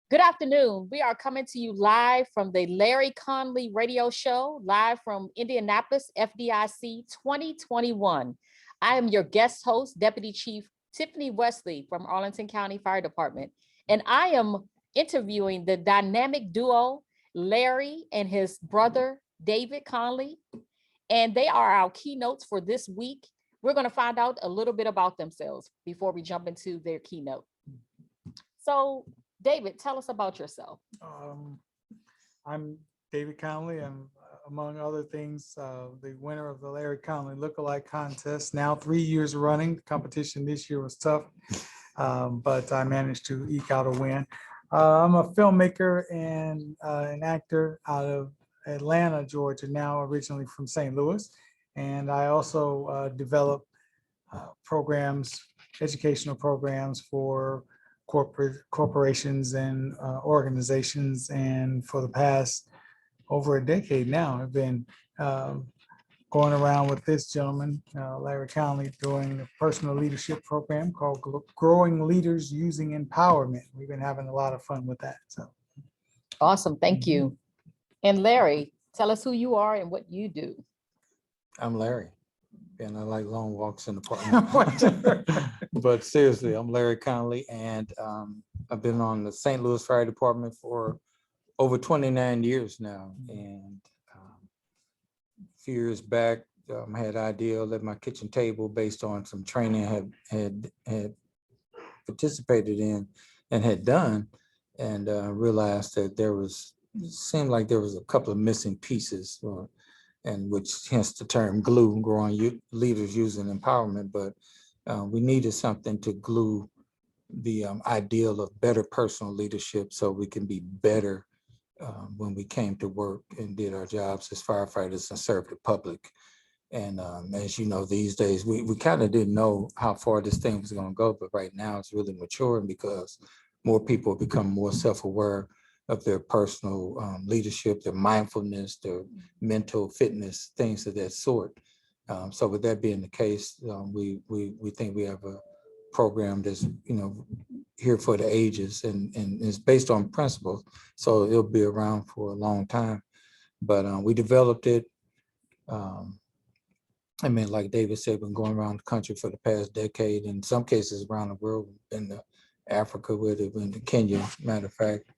Good afternoon. We are coming to you live from the Larry Conley radio show, live from Indianapolis, FDIC 2021. I am your guest host, Deputy Chief Tiffanye Wesley from Arlington County Fire Department, and I am interviewing the dynamic duo, Larry and his brother, David Conley, and they are our keynotes for this week. We're going to find out a little bit about themselves before we jump into their keynote. So, David, tell us about yourself. I'm David Conley. I'm, among other things, the winner of the Larry Conley Lookalike Contest, now 3 years running. The competition this year was tough, but I managed to eke out a win. I'm a filmmaker and an actor out of Atlanta, Georgia, now originally from St. Louis. And I also develop programs, educational programs for corporations and organizations, and for the past over a decade now, I've been going around with this gentleman, Larry Conley, doing a personal leadership program called Growing Leaders Using Empowerment. We've been having a lot of fun with that. So awesome, thank you. And Larry, tell us who you are and what you do. I'm Larry, and I like long walks in the park. But seriously, I'm Larry Conley, and I've been on the St. Louis Fire Department for over 29 years now. And a few years back, I had an idea at my kitchen table based on some training I had participated in and had done, and realized that seemed like there was a couple of missing pieces, and which hence the term glue, growing leaders using empowerment. But we needed something to glue the ideal of better personal leadership so we can be better when we came to work and did our jobs as firefighters and served the public. And as you know, these days, we kind of didn't know how far this thing was going to go, but right now it's really maturing because more people become more self-aware of their personal leadership, their mindfulness, their mental fitness, things of that sort. So with that being the case, we think we have a program that's here for the ages, and it's based on principles, so it'll be around for a long time. But we developed it. I mean, like David said, been going around the country for the past decade, in some cases around the world, in Africa, where they've been to Kenya, matter of fact,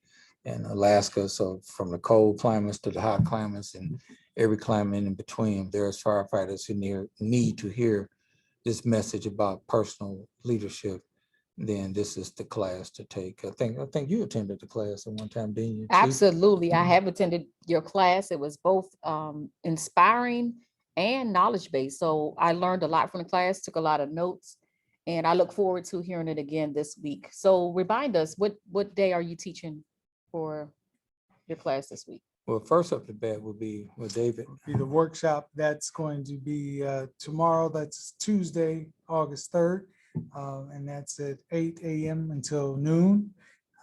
and Alaska. So from the cold climates to the hot climates and every climate in between, there's firefighters who need to hear this message about personal leadership. Then this is the class to take. I think you attended the class at one time, didn't you? Absolutely. I have attended your class. It was both inspiring and knowledge-based. So I learned a lot from the class, took a lot of notes, and I look forward to hearing it again this week. So remind us, what day are you teaching for your class this week? Well, first up the bat will be with David. the workshop that's going to be tomorrow. That's Tuesday, August 3rd. And that's at 8 a.m. until noon.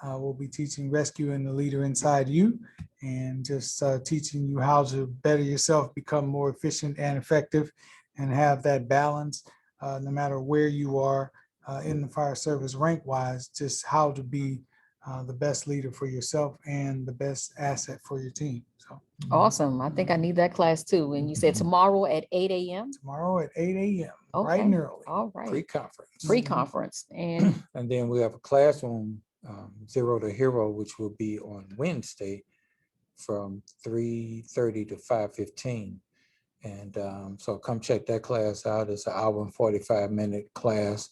We'll be teaching Rescuing the Leader Inside You, and just teaching you how to better yourself, become more efficient and effective, and have that balance no matter where you are in the fire service rank-wise, just how to be the best leader for yourself and the best asset for your team. So awesome. I think I need that class too. And you said tomorrow at 8 a.m.? Tomorrow at 8 a.m. Okay. Bright and early. All right. Pre-conference. Pre-conference. And then we have a classroom, Zero to Hero, which will be on Wednesday from 3:30 to 5:15. And so come check that class out. It's an hour and 45-minute class.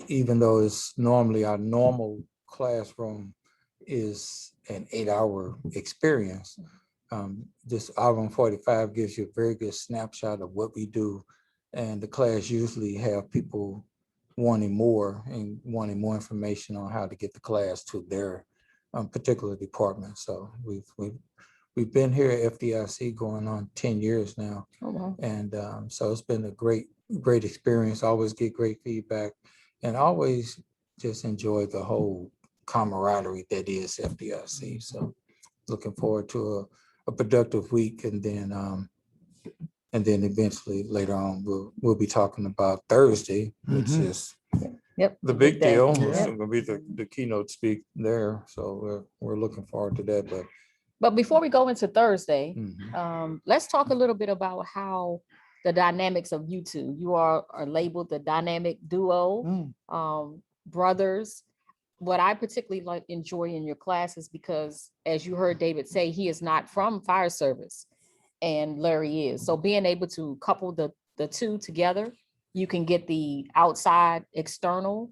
Even though it's normally our normal classroom is an 8-hour experience, this hour and 45 gives you a very good snapshot of what we do. And the class usually have people wanting more information on how to get the class to their particular department. So we've been here at FDIC going on 10 years now. oh, wow. And so it's been a great experience. Always get great feedback, and always just enjoy the whole camaraderie that is FDIC. So looking forward to a productive week, and then eventually later on we'll be talking about Thursday, which is Yep. the big day. deal. Yeah. It's gonna be the keynote speak there. So we're looking forward to that. But before we go into Thursday, Mhm. let's talk a little bit about how the dynamics of you two. You are labeled the dynamic duo, brothers. What I particularly enjoy in your classes, because as you heard David say, he is not from fire service and Larry is. So being able to couple the two together, you can get the outside external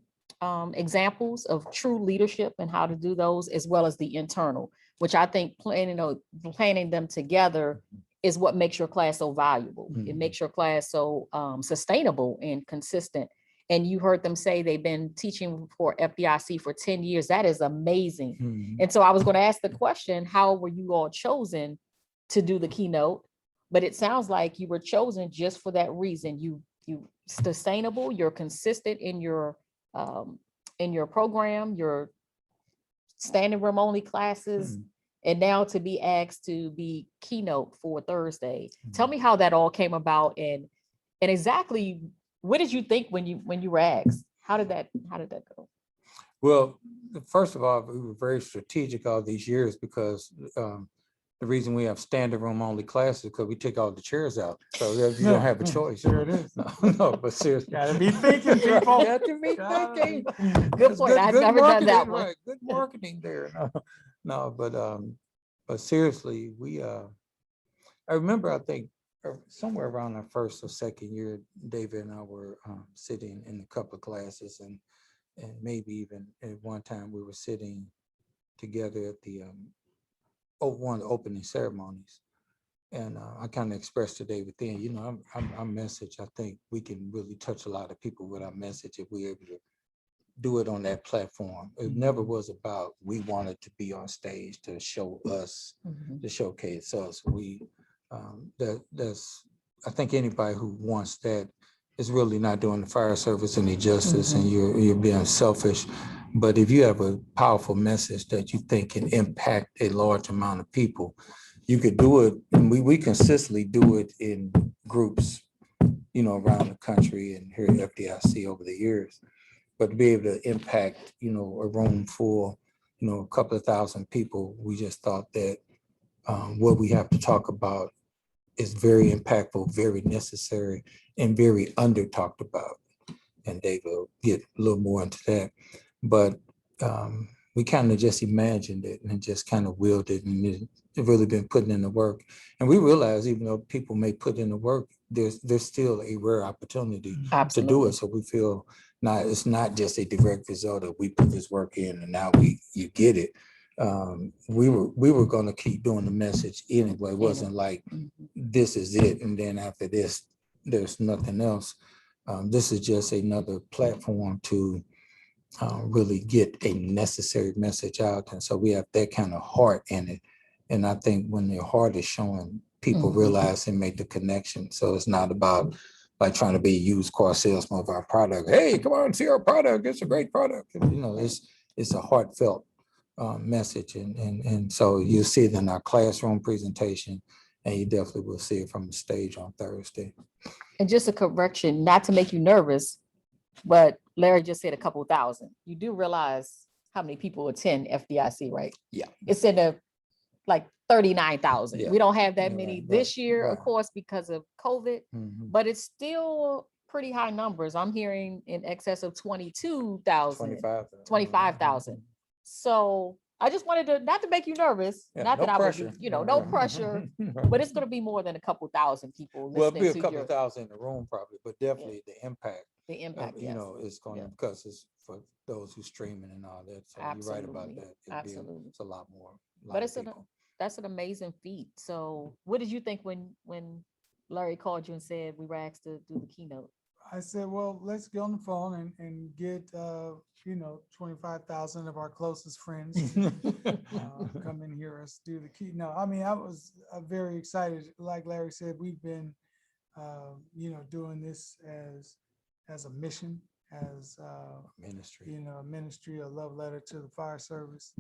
examples of true leadership and how to do those, as well as the internal, which I think planning them together is what makes your class so valuable. It makes your class so sustainable and consistent. And you heard them say they've been teaching for FDIC for 10 years. That is amazing. Mhm. And so I was going to ask the question, how were you all chosen to do the keynote? But it sounds like you were chosen just for that reason. You sustainable, you're consistent in your program, your standing room only classes, and now to be asked to be keynote for Thursday. Tell me how that all came about, and exactly what did you think when you were asked? How did that go? Well, first of all, we were very strategic all these years because the reason we have standing room only classes because we take all the chairs out. So you don't have a choice. Sure it is. No, but seriously. Gotta be thinking, people. Got to be Gotta thinking. Good It's point. I've never done that marketing, one. right, good marketing there. No, but seriously, I remember, I think somewhere around our first or second year, David and I were sitting in a couple of classes, and maybe even at one time we were sitting together at the one of the opening ceremonies. And I kind of expressed to David then, our message, I think we can really touch a lot of people with our message if we're able to do it on that platform. It never was about, we wanted to be on stage to show us, to showcase us. I think anybody who wants that is really not doing the fire service any justice, and you're being selfish. But if you have a powerful message that you think can impact a large amount of people, you could do it. And we consistently do it in groups, around the country and here at FDIC over the years. But to be able to impact, a room full, a couple of thousand people, we just thought that what we have to talk about is very impactful, very necessary, and very under talked about. And Dave will get a little more into that. But we kind of just imagined it and just kind of willed it, and it really been putting in the work. And we realize even though people may put in the work, there's still a rare opportunity to do it. So we feel it's not just a direct result of we put this work in and now you get it. We were going to keep doing the message anyway. It wasn't like this is it, and then after this, there's nothing else. This is just another platform to really get a necessary message out. And so we have that kind of heart in it. And I think when your heart is showing, people realize and make the connection. So it's not about like trying to be a used car salesman of our product. Hey, come on, see our product. It's a great product. It's a heartfelt message. And so you'll see it in our classroom presentation, and you definitely will see it from the stage on Thursday. And just a correction, not to make you nervous, but Larry just said a couple thousand. You do realize how many people attend FDIC, right? Yeah. It's in the like 39,000. Yeah. We don't have that Yeah, many right, this year, right. of course, because of COVID, but it's still pretty high numbers. I'm hearing in excess of 22,000, 25,000. So I just wanted to, not to make you nervous, not no that pressure. I would be, no pressure, but it's going to be more than a couple thousand people Well, it'll listening be a to couple of thousand in the room probably, but definitely the impact. the impact, yes. It's going to, because it's for those who streaming and all that. So you're right about that. Absolutely. It's a lot more. But that's an amazing feat. So what did you think when Larry called you and said we were asked to do the keynote? I said, well, let's get on the phone and get 25,000 of our closest friends to come and hear us do the keynote. I mean, I was very excited. Like Larry said, we've been doing this as a mission, as ministry. a ministry, a love letter to the fire service,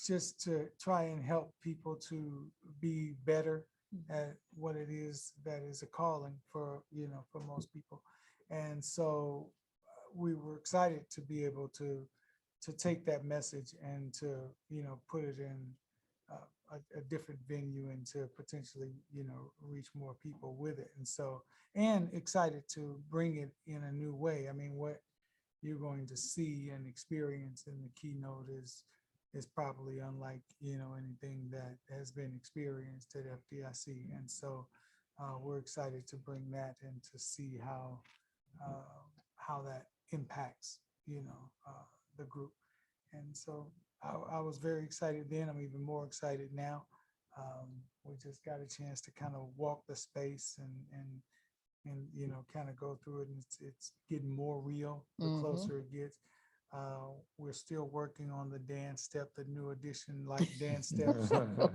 just to try and help people to be better at what it is that is a calling for most people. And so we were excited to be able to take that message and to, put it in a different venue and to potentially, reach more people with it. And so, and excited to bring it in a new way. I mean, what you're going to see and experience in the keynote is probably unlike, anything that has been experienced at FDIC. And so we're excited to bring that and to see how that impacts, the group. And so I was very excited then. I'm even more excited now. We just got a chance to kind of walk the space and kind of go through it. And it's getting more real the closer it gets. We're still working on the dance step, the new addition, like dance steps.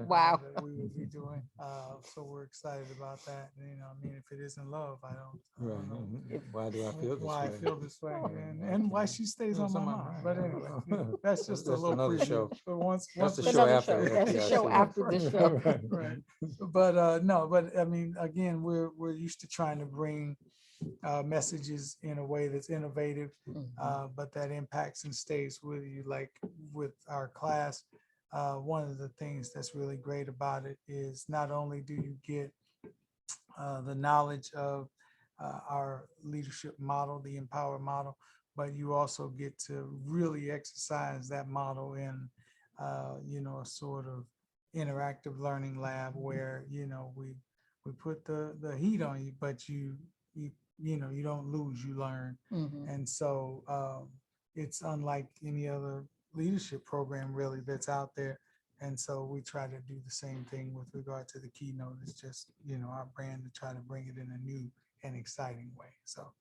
Wow. That we will be doing. So we're excited about that. I mean, if it isn't love, I don't know Why do I feel this why way? I feel this way, and why she stays on my mind. But anyway, that's just a That's little another preview. show. But once That's the we- show Another after show. That's the FDIC. show after the show. Right. But no, but I mean, again, we're used to trying to bring messages in a way that's innovative, but that impacts and stays with you. Like with our class, one of the things that's really great about it is not only do you get the knowledge of our leadership model, the Empower model, but you also get to really exercise that model in, a sort of interactive learning lab where, we put the heat on you, but you don't lose, you learn. And so it's unlike any other leadership program really that's out there. And so we try to do the same thing with regard to the keynote. It's just, our brand to try to bring it in a new and exciting way. So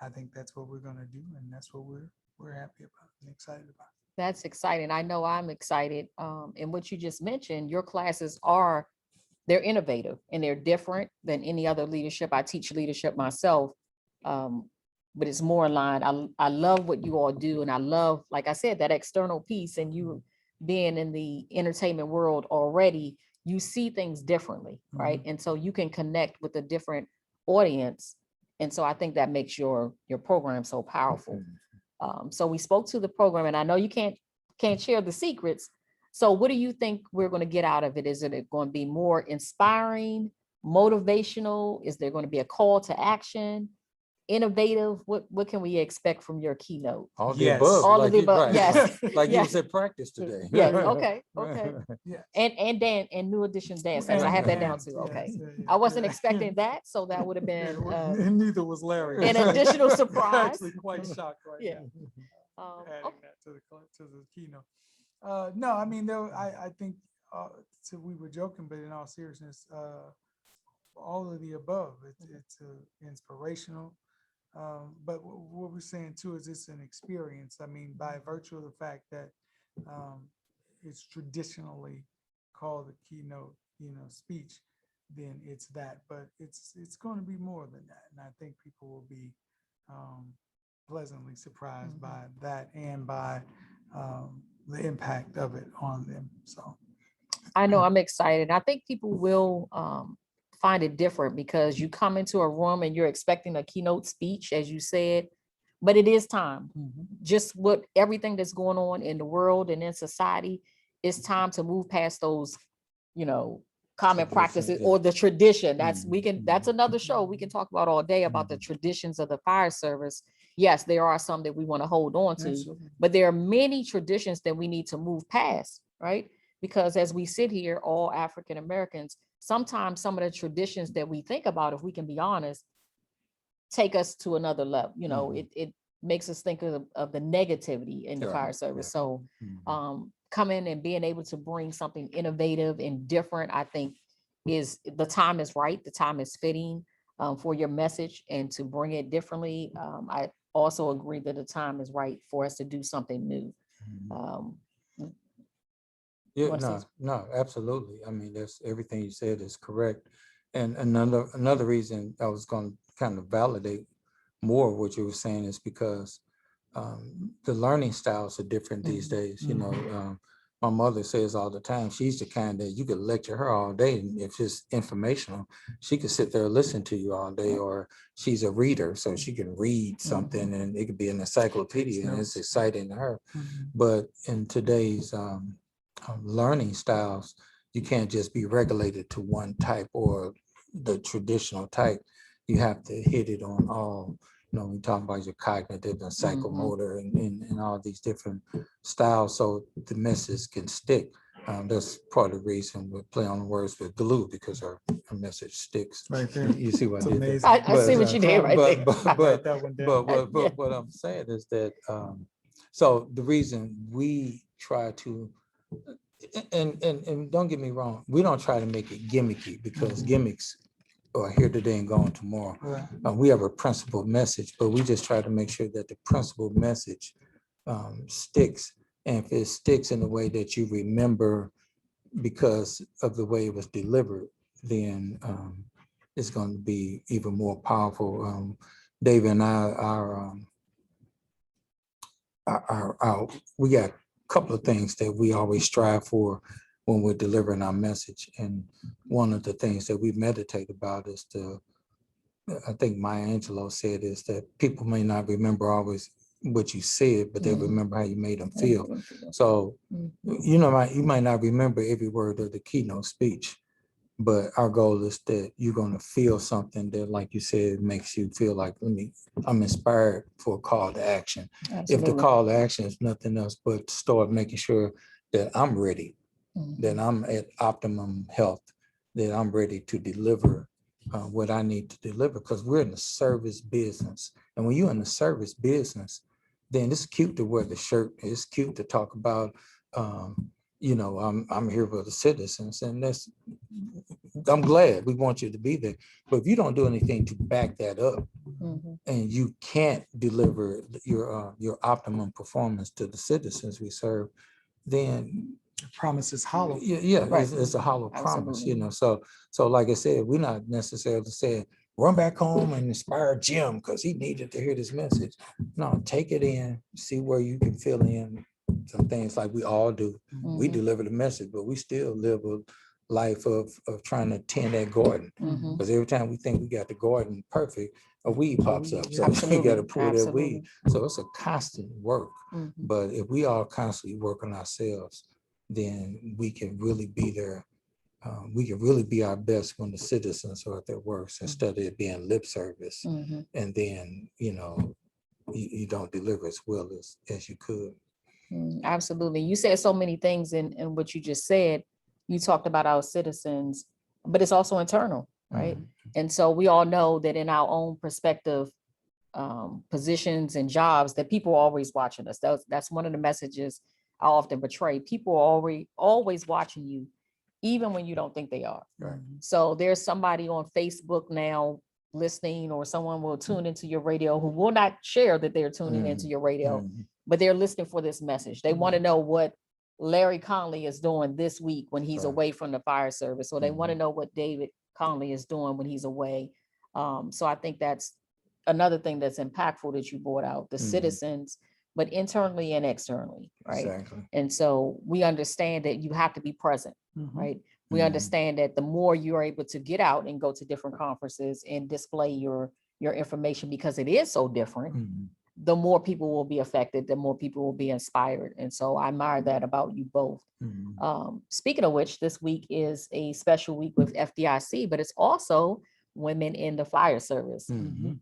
I think that's what we're going to do. And that's what we're happy about and excited about. That's exciting. I know I'm excited. And what you just mentioned, your classes they're innovative and they're different than any other leadership. I teach leadership myself, but it's more in line. I love what you all do. And I love, like I said, that external piece, and you being in the entertainment world already, you see things differently, right? And so you can connect with a different audience. And so I think that makes your program so powerful. So we spoke to the program, and I know you can't share the secrets. So what do you think we're going to get out of it? Is it going to be more inspiring, motivational? Is there going to be a call to action? Innovative? What can we expect from your keynote? All the Yes. above. All of like the you- above, right, yes. Like you Yes. was at practice today. Yes, okay. Yeah. And new edition dance. I had that down too. Okay. I wasn't expecting that, so that would have been And neither was Larry. an additional surprise. Actually quite shocked right Yeah. now. Adding that to the keynote. No, I mean, I think we were joking, but in all seriousness, all of the above. It's inspirational. But what we're saying too is it's an experience. I mean, by virtue of the fact that it's traditionally called a keynote, speech, then it's that. But it's going to be more than that, and I think people will be pleasantly surprised by that and by the impact of it on them. So I know I'm excited. I think people will find it different because you come into a room and you're expecting a keynote speech, as you said, but it is time. Just with everything that's going on in the world and in society, it's time to move past those, common practices or the tradition. That's another show we can talk about all day about the traditions of the fire service. Yes, there are some that we want to hold on to, absolutely. but there are many traditions that we need to move past, right? Because as we sit here, all African Americans, sometimes some of the traditions that we think about, if we can be honest, take us to another level. It makes us think of the negativity in the Yeah, fire service. yeah. So coming and being able to bring something innovative and different, I think the time is right. The time is fitting for your message and to bring it differently. I also agree that the time is right for us to do something new. Yeah, wanna say no, absolutely. I mean, that's everything you said is correct. And another reason I was going to kind of validate more of what you were saying is because the learning styles are different these days. my mother says all the time, she's the kind that you could lecture her all day. And if it's informational, she could sit there and listen to you all day, or she's a reader, so she can read something and it could be an encyclopedia and it's exciting to her. But in today's learning styles, you can't just be regulated to one type or the traditional type. You have to hit it on all. We talk about your cognitive and psychomotor and all these different styles, so the message can stick. That's part of the reason we play on the words with glue, because our message sticks. Right there. You see what It's I did there? amazing. I see what you did right there. Write that one down. But what I'm saying is that, so the reason we try to, and don't get me wrong, we don't try to make it gimmicky, because gimmicks are here today and gone tomorrow. Right. We have a principled message, but we just try to make sure that the principled message sticks. And if it sticks in the way that you remember because of the way it was delivered, then it's going to be even more powerful. David and I, we got a couple of things that we always strive for when we're delivering our message. And one of the things that we meditate about is I think Maya Angelou said, is that people may not remember always what you said, but they remember how you made them feel. So, you might not remember every word of the keynote speech, but our goal is that you're going to feel something that, like you said, makes you feel like, I'm inspired for a call to action. Absolutely. If the call to action is nothing else but start making sure that I'm ready, that I'm at optimum health, that I'm ready to deliver what I need to deliver, because we're in the service business. And when you're in the service business, then it's cute to wear the shirt. It's cute to talk about, I'm here for the citizens, and I'm glad we want you to be there. But if you don't do anything to back that up, and you can't deliver your optimum performance to the citizens we serve, then Promise is hollow. Yeah, Right. it's a hollow promise, Absolutely. So like I said, we're not necessarily saying run back home and inspire Jim because he needed to hear this message. No, take it in, see where you can fill in some things like we all do. We deliver the message, but we still live a life of trying to tend that garden. Because every time we think we got the garden perfect, a weed pops up. So we got to pull that weed. So it's a constant work. But if we all constantly work on ourselves, then we can really be there. We can really be our best when the citizens are at their worst, instead of it being lip service. And then, you don't deliver as well as you could. Absolutely. You said so many things in what you just said. You talked about our citizens, but it's also internal, right? And so we all know that in our own perspective, positions and jobs, that people are always watching us. That's one of the messages I often portray. People are always watching you, even when you don't think they are. Right. So there's somebody on Facebook now listening, or someone will tune into your radio who will not share that they're tuning into your radio, but they're listening for this message. They want to know what Larry Conley is doing this week when he's away from the fire service, or they want to know what David Conley is doing when he's away. So I think that's another thing that's impactful that you brought out, the citizens, but internally and externally, right? Exactly. And so we understand that you have to be present, right? We understand that the more you're able to get out and go to different conferences and display your information, because it is so different, the more people will be affected, the more people will be inspired. And so I admire that about you both. Speaking of which, this week is a special week with FDIC, but it's also Women in the Fire Service.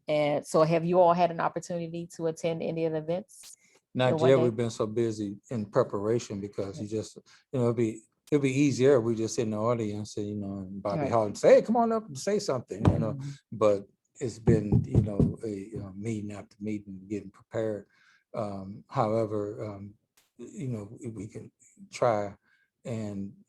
And so have you all had an opportunity to attend any of the events? Not yet. We've been so busy in preparation, because you just, it'll be easier. We just sit in the audience and, and Bobby Hall say, hey, come on up and say something, but it's been, a meeting after meeting, getting prepared. However, we can try,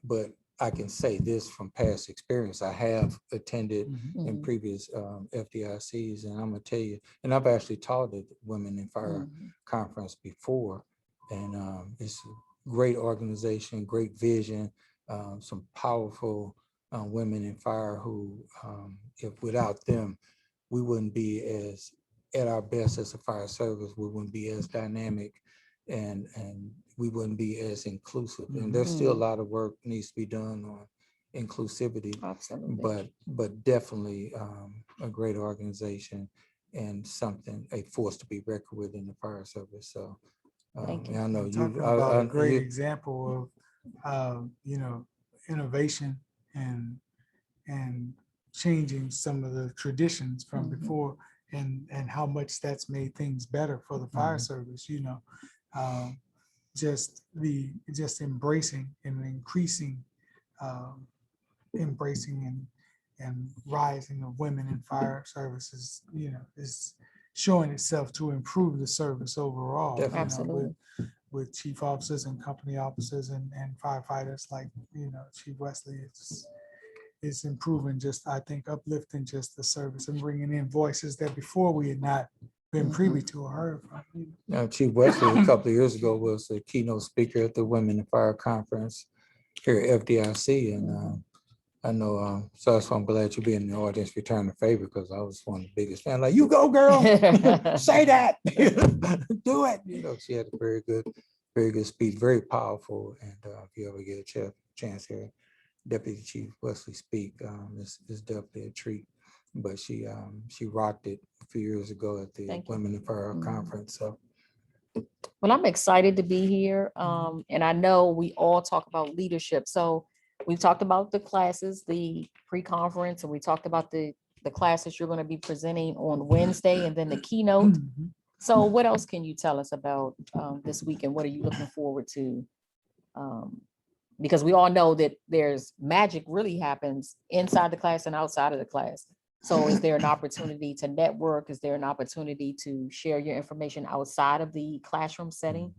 but I can say this from past experience. I have attended in previous FDICs, and I'm gonna tell you, and I've actually taught at Women in Fire conference before, and it's a great organization, great vision, some powerful women in fire who, if without them, we wouldn't be as at our best as a fire service. We wouldn't be as dynamic and we wouldn't be as inclusive. And there's still a lot of work needs to be done on inclusivity, Absolutely. but definitely a great organization and something, a force to be reckoned with in the fire service. So Thank you. and I know You're you, talking about a great you, example of, innovation and changing some of the traditions from before, and how much that's made things better for the fire service, just embracing and increasing, embracing and rising of women in fire services, is showing itself to improve the service overall. Definitely. Absolutely. With chief officers and company officers and firefighters like, Chief Wesley, it's improving, just, I think, uplifting just the service and bringing in voices that before we had not been privy to or heard from. Chief Wesley a couple of years ago was a keynote speaker at the Women in Fire Conference here at FDIC, and I know, so that's why I'm glad you be in the audience, return the favor, because I was one of the biggest fans. Like, you go, girl, say that, do it. She had a very good speech, very powerful. And if you ever get a chance here, Deputy Chief Wesley speak, it's definitely a treat. But she rocked it a few years ago at the Thank you. Women in Fire Conference. So. Well, I'm excited to be here. And I know we all talk about leadership. So we've talked about the classes, the pre-conference, and we talked about the classes you're going to be presenting on Wednesday and then the keynote. So what else can you tell us about this week, and what are you looking forward to? Because we all know that there's magic really happens inside the class and outside of the class. So is there an opportunity to network? Is there an opportunity to share your information outside of the classroom setting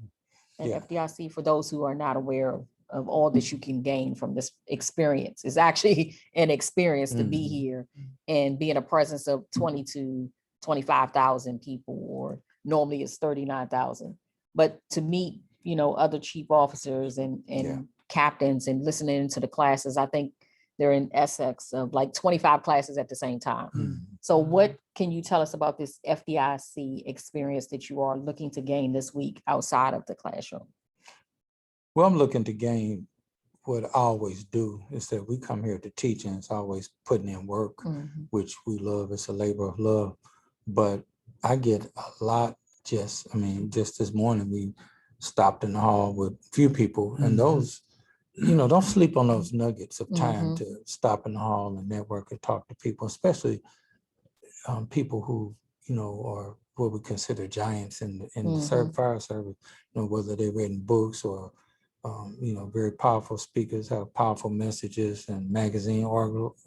at FDIC, for those who are not aware of all that you can gain from this experience? It's actually an experience to be here and be in a presence of 20 to 25,000 people, or normally it's 39,000. But to meet, other chief officers and captains and listening to the classes, I think they're in Essex of like 25 classes at the same time. So what can you tell us about this FDIC experience that you are looking to gain this week outside of the classroom? Well, I'm looking to gain what I always do, is that we come here to teach, and it's always putting in work, which we love. It's a labor of love. But I get a lot just this morning, we stopped in the hall with a few people, and those, don't sleep on those nuggets of time to stop in the hall and network and talk to people, especially people who, are what we consider giants in the fire service, whether they've written books or, very powerful speakers, have powerful messages and magazine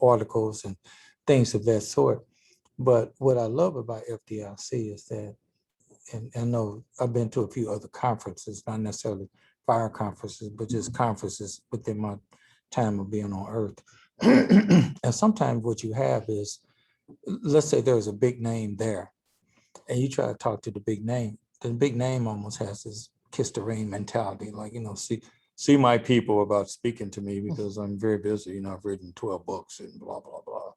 articles and things of that sort. But what I love about FDIC is that, and I know I've been to a few other conferences, not necessarily fire conferences, but just conferences within my time of being on earth. And sometimes what you have is, let's say there's a big name there, and you try to talk to the big name. The big name almost has this kiss the ring mentality, like, see my people about speaking to me because I'm very busy. I've written 12 books and blah, blah, blah.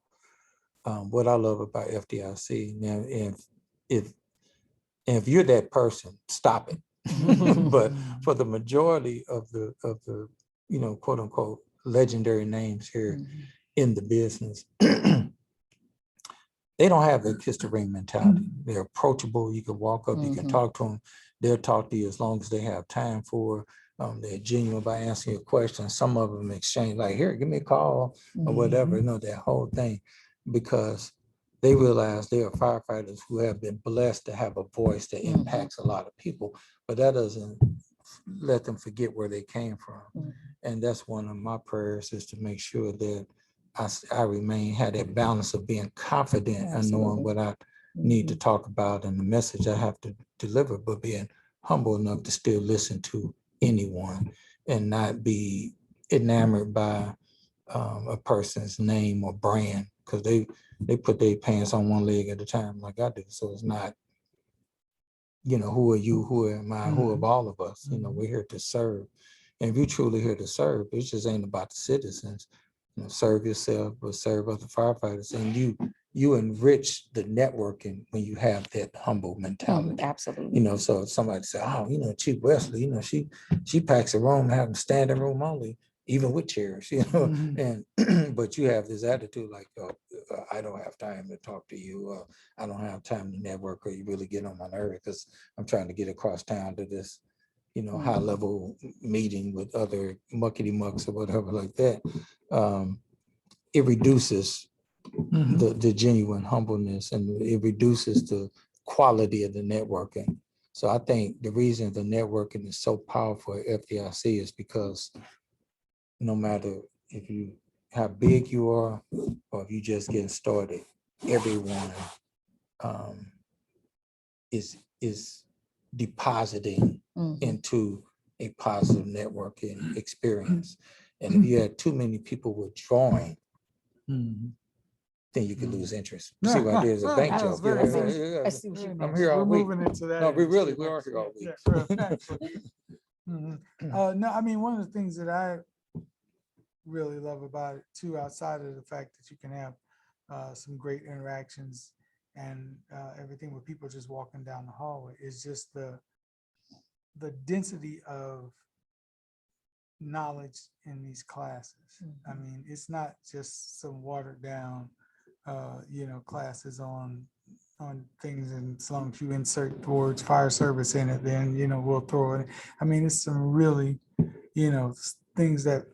What I love about FDIC, now, if you're that person, stop it. But for the majority of the quote unquote legendary names here in the business, they don't have the kiss the ring mentality. They're approachable. You can walk up, you can talk to them. They'll talk to you as long as they have time for. They're genuine by answering your questions. Some of them exchange like, here, give me a call or whatever, that whole thing, because they realize they are firefighters who have been blessed to have a voice that impacts a lot of people, but that doesn't let them forget where they came from. And that's one of my prayers, is to make sure that I have that balance of being confident and knowing what I need to talk about and the message I have to deliver, but being humble enough to still listen to anyone and not be enamored by a person's name or brand, because they put their pants on one leg at a time like I do. So it's not, who are you, who am I, who of all of us? We're here to serve. And if you're truly here to serve, it just ain't about the citizens. Serve yourself, but serve other firefighters. And you enrich the networking when you have that humble mentality. Absolutely. You know, so if somebody say, oh, you know, Chief Wesley, you know, she packs a room, having standing room only, even with chairs, you know, and but you have this attitude like, oh, I don't have time to talk to you. I don't have time to network, or you really get on my nerve because I'm trying to get across town to this, you know, high level meeting with other muckety mucks or whatever like that. It reduces the genuine humbleness, and it reduces the quality of the networking. So I think the reason the networking is so powerful at FDIC is because no matter if you how big you are or if you just getting started, everyone is depositing into a positive networking experience. And if you had too many people withdrawing, then you could lose interest. See what I did as a bank joke. I see what I'm here all We're week. moving into that. No, we industry really are next here all week. week. No, I mean, one of the things that I really love about it too, outside of the fact that you can have some great interactions and everything with people just walking down the hallway, is just the density of knowledge in these classes. I mean, it's not just some watered down, classes on things, and as long as you insert the words fire service in it, then, we'll throw it. I mean, it's some really, things that,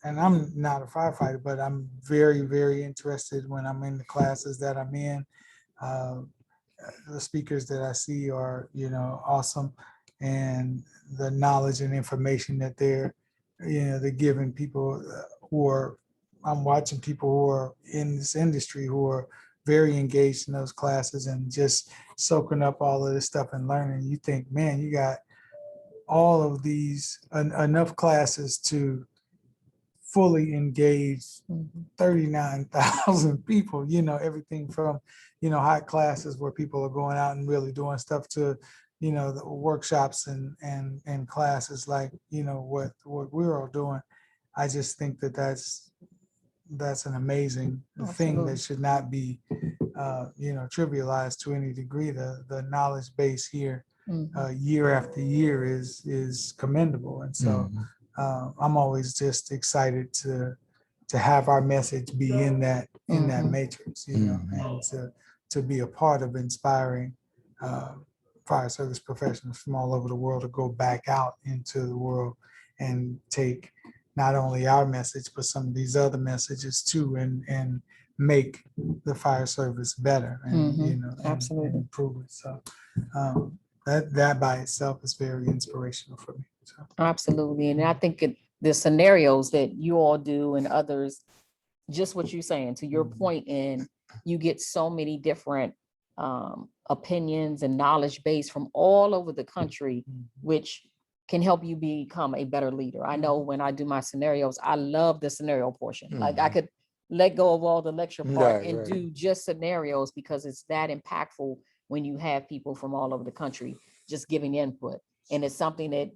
and I'm not a firefighter, but I'm very, very interested when I'm in the classes that I'm in. The speakers that I see are, awesome. And the knowledge and information that they're giving people I'm watching people who are in this industry who are very engaged in those classes and just soaking up all of this stuff and learning. You think, man, you got all of these enough classes to fully engage 39,000 people, everything from, hot classes where people are going out and really doing stuff to, the workshops and classes like, what we're all doing. I just think that that's an amazing thing that should not be, trivialized to any degree. The knowledge base here, year after year is commendable. And so I'm always just excited to have our message be in that matrix, and to be a part of inspiring fire service professionals from all over the world to go back out into the world and take not only our message, but some of these other messages too, and make the fire service better and, Absolutely. and improve it. So that by itself is very inspirational for me. So. Absolutely. And I think the scenarios that you all do and others, just what you're saying, to your point, and you get so many different opinions and knowledge base from all over the country, which can help you become a better leader. I know when I do my scenarios, I love the scenario portion. Like I could let go of all the lecture part and do just scenarios, because it's that impactful when you have people from all over the country just giving input. And it's something that,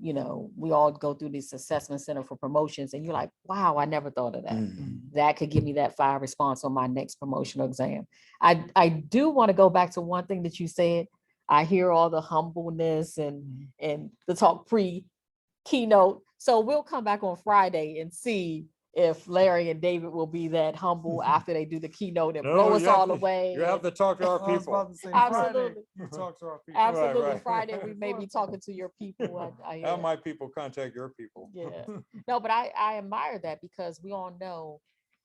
we all go through this assessment center for promotions, and you're like, wow, I never thought of that. That could give me that fire response on my next promotional exam. I do want to go back to one thing that you said. I hear all the humbleness and the talk pre-keynote. So we'll come back on Friday and see if Larry and David will be that humble after they do the keynote and blow us all away. You have to talk to our people. Absolutely. You talk to our people. Absolutely. Right. Friday, we may be talking to your people. I hear Have that. my people contact your people. Yeah. No, but I admire that, because we all know,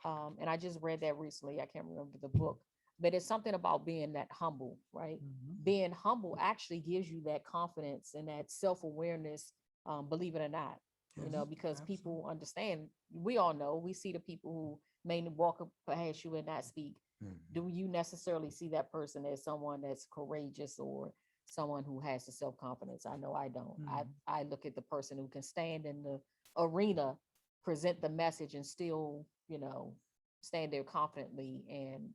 and I just read that recently, I can't remember the book, but it's something about being that humble, right? Being humble actually gives you that confidence and that self-awareness, believe it or not, because people understand, we all know, we see the people who may walk up past you and not speak. Do you necessarily see that person as someone that's courageous or someone who has the self-confidence? I know I don't. I look at the person who can stand in the arena, present the message, and still, stand there confidently and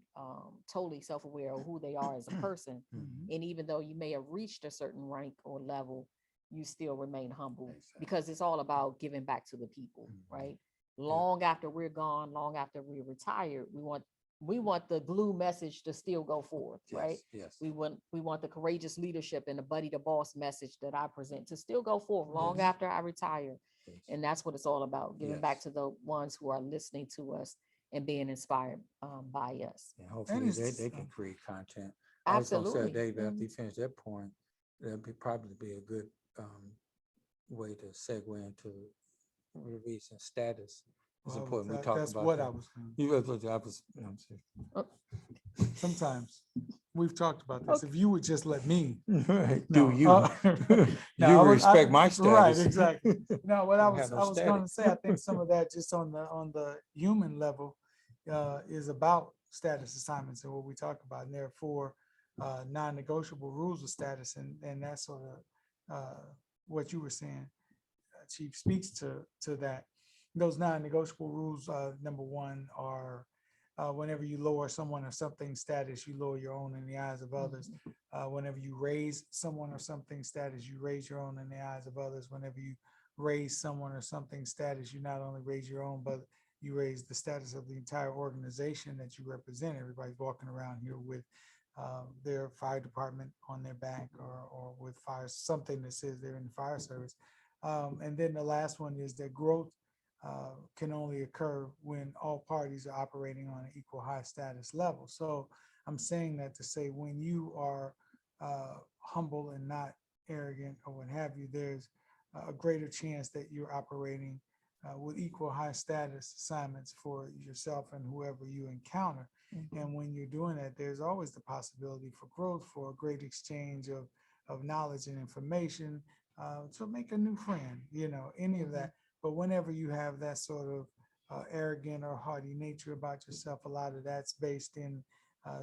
totally self-aware of who they are as a person. And even though you may have reached a certain rank or level, you still remain humble, because it's all about giving back to the people, right? Long after we're gone, long after we're retired, we want we want the glue message to still go forth, right? Yes. We want the courageous leadership and the buddy the boss message that I present to still go forth long Yes. after I retire. Yes. And that's what it's all about, giving back Yes. to the ones who are listening to us and being inspired by us. And hopefully they can create content. I was gonna say, Absolutely. David, after you finish that point, that'd probably be a good way to segue into release and status. It's Well, important. We that- talk that's about what that. I was gonna- I was, you know, Sometimes we've talked about this. If you would just let me. right, No, do you? no, You I respect my status. Right, exactly. No, what I Don't was have no going to status. say, I think some of that just on the human level is about status assignments and what we talk about, and therefore non-negotiable rules of status, and that's sort of what you were saying, Chief, speaks to that. Those non-negotiable rules, number one, are whenever you lower someone or something status, you lower your own in the eyes of others. Whenever you raise someone or something status, you raise your own in the eyes of others. Whenever you raise someone or something status, you not only raise your own, but you raise the status of the entire organization that you represent. Everybody's walking around here with their fire department on their back, or with fire, something that says they're in the fire service. And then the last one is that growth can only occur when all parties are operating on an equal high status level. So I'm saying that to say, when you are humble and not arrogant or what have you, there's a greater chance that you're operating with equal high status assignments for yourself and whoever you encounter. And when you're doing that, there's always the possibility for growth, for a great exchange of knowledge and information, to make a new friend, any of that. But whenever you have that sort of arrogant or haughty nature about yourself, a lot of that's based in